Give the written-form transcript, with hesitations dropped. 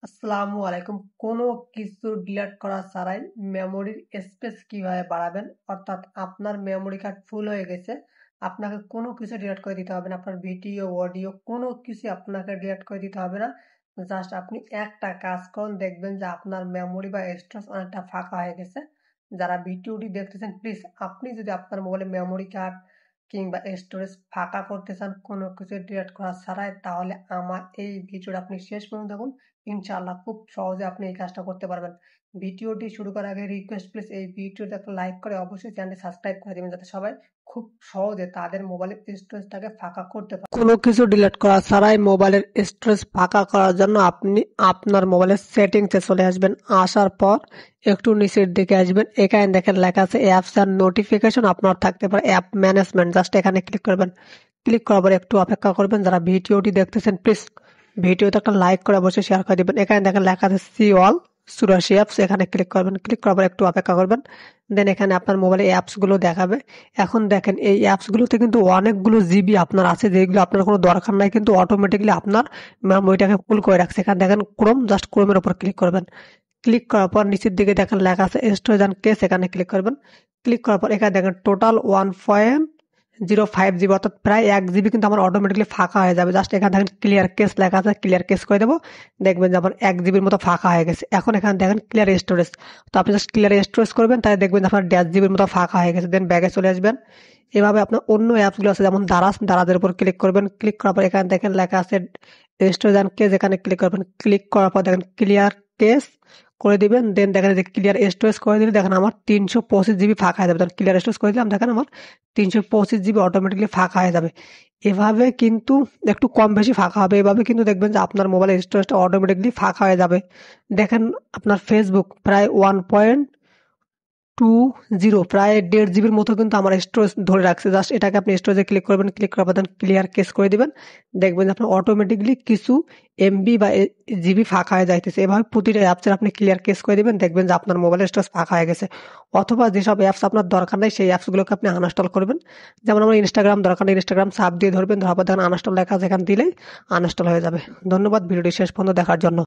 আসসালামু আলাইকুম। কোনো কিছু ডিলিট করা ছাড়াই মেমোরির স্পেস কিভাবে বাড়াবেন? অর্থাৎ আপনার মেমোরি কার্ড ফুল হয়ে গেছে। আপনাকে কোনো কিছু ডিলিট করে দিতে হবে না। আপনার ভিডিও, অডিও কোনো কিছুই আপনাকে ডিলিট করে দিতে হবে না। জাস্ট আপনি একটা কাজ করুন, দেখবেন যে আপনার মেমোরি বা স্টোরেজ অনেকটা ফাঁকা হয়ে গেছে। যারা ভিডিওটি দেখতেছেন প্লিজ আপনি যদি আপনার মোবাইলে মেমোরি কার্ড কিংবা স্টোরেজ ফাঁকা করতে চান কোনো কিছু ডিলিট করা ছাড়াই, তাহলে আমার এই ভিডিওটা আপনি শেষ পর্যন্ত দেখুন। ইনশাআল্লাহ খুব সহজে আপনি এই কাজটা করতে পারবেন। ভিডিওটি শুরু করার আগে রিকোয়েস্ট, প্লিজ এই ভিডিওতে একটা লাইক করে অবশ্যই চ্যানেলটি সাবস্ক্রাইব করে দিবেন, যাতে সবাই খুব সহজে তাদের মোবাইলের স্টোরেজটাকে ফাঁকা করতে পারে। কোনো কিছু ডিলিট করা ছাড়াই মোবাইলের স্টোরেজ ফাঁকা করার জন্য আপনি আপনার মোবাইলের সেটিংসে চলে আসবেন। আসার পর একটু নিচের দিকে আসবেন। এখানে দেখেন লেখা আছে অ্যাপস আর নোটিফিকেশন। আপনার থাকতে পারে অ্যাপ ম্যানেজমেন্ট। জাস্ট এখানে ক্লিক করবেন। ক্লিক করার পর একটু অপেক্ষা করবেন। যারা ভিডিওটি দেখতেছেন প্লিজ ভিডিওতে একটা লাইক করে অবশ্যই শেয়ার করে দিবেন। এখানে দেখেন লেখা আছে সি অল চুরাশি অ্যাপস। এখানে ক্লিক করবেন। ক্লিক করার পর একটু অপেক্ষা করবেন। দেন এখানে আপনার মোবাইলে অ্যাপসগুলো দেখাবে। এখন দেখেন এই অ্যাপসগুলোতে কিন্তু অনেকগুলো জিবি আপনার আছে, যেগুলো আপনার কোনো দরকার নাই, কিন্তু অটোমেটিক্যালি আপনার মেমোরিটাকে ফুল করে রাখছে। এখানে দেখেন ক্রোম, জাস্ট ক্রোমের উপর ক্লিক করবেন। ক্লিক করার পর নিচের দিকে দেখেন লেখা আছে স্টোরেজ অ্যান্ড কেস। এখানে ক্লিক করবেন। ক্লিক করার পর এখানে দেখেন টোটাল 1.05 জিবি, অর্থাৎ প্রায় 1 জিবি কিন্তু আমার অটোমেটিক্যালি ফাঁকা হয়ে যাবে। জাস্ট এখানে দেখেন ক্লিয়ার কেস লেখা আছে, ক্লিয়ার কেস করে দেবো। দেখবেন যে আমার 1 জিবির মতো ফাঁকা হয়ে গেছে। এখন এখানে দেখেন ক্লিয়ার স্টোরেজ। তো আপনি জাস্ট ক্লিয়ার স্টোরেজ করবেন, তাহলে দেখবেন যে আপনার 1.5 জিবির মতো ফাঁকা হয়ে গেছে। দেন ব্যাগে চলে আসবেন। এভাবে আপনার অন্য অ্যাপসগুলো আছে, যেমন দারাজের উপর ক্লিক করবেন। ক্লিক করার পর এখানে দেখেন লেখা আছে স্টোরেজ অ্যান্ড কেস। এখানে ক্লিক করবেন। ক্লিক করার পর দেখেন ক্লিয়ার কেস করে দিবেন। দেন দেখেন যে ক্লিয়ার স্টোরেজ করে দিলে দেখেন আমার 325 জিবি ফাঁকা হয়ে যাবে। তখন ক্লিয়ার স্টোরেজ করে দিলাম, দেখেন আমার 325 জিবি অটোমেটিকলি ফাঁকা হয়ে যাবে। এভাবে কিন্তু একটু কম বেশি ফাঁকা হবে। এভাবে কিন্তু দেখবেন যে আপনার মোবাইলের স্টোরেজটা অটোমেটিকলি ফাঁকা হয়ে যাবে। দেখেন আপনার ফেসবুক প্রায় 1.20, প্রায় 1.5 জিবির মতো কিন্তু আমার স্টোরেজ ধরে রাখছে। জাস্ট এটাকে আপনি স্টোরেজে ক্লিক করবেন। ক্লিক করার পর ক্লিয়ার কেস করে দিবেন। দেখবেন যে আপনার অটোমেটিকলি কিছু এমবি বা জিবি ফাঁকা হয়ে যাইতেছে। এভাবে প্রতিটা অ্যাপসের আপনি ক্লিয়ার কেস করে দিবেন, দেখবেন যে আপনার মোবাইলের স্টোরেজ ফাঁকা হয়ে গেছে। অথবা যেসব অ্যাপস আপনার দরকার নেই সেই অ্যাপসগুলোকে আপনি আনইনস্টল করবেন। যেমন আমার ইনস্টাগ্রাম দরকার নেই, ইনস্টাগ্রাম চাপ দিয়ে ধরবেন, ধরার পর দেখেন আনইনস্টল লেখা আছে, এখানে দিলেই আনইনস্টল হয়ে যাবে। ধন্যবাদ ভিডিওটি শেষ পর্যন্ত দেখার জন্য।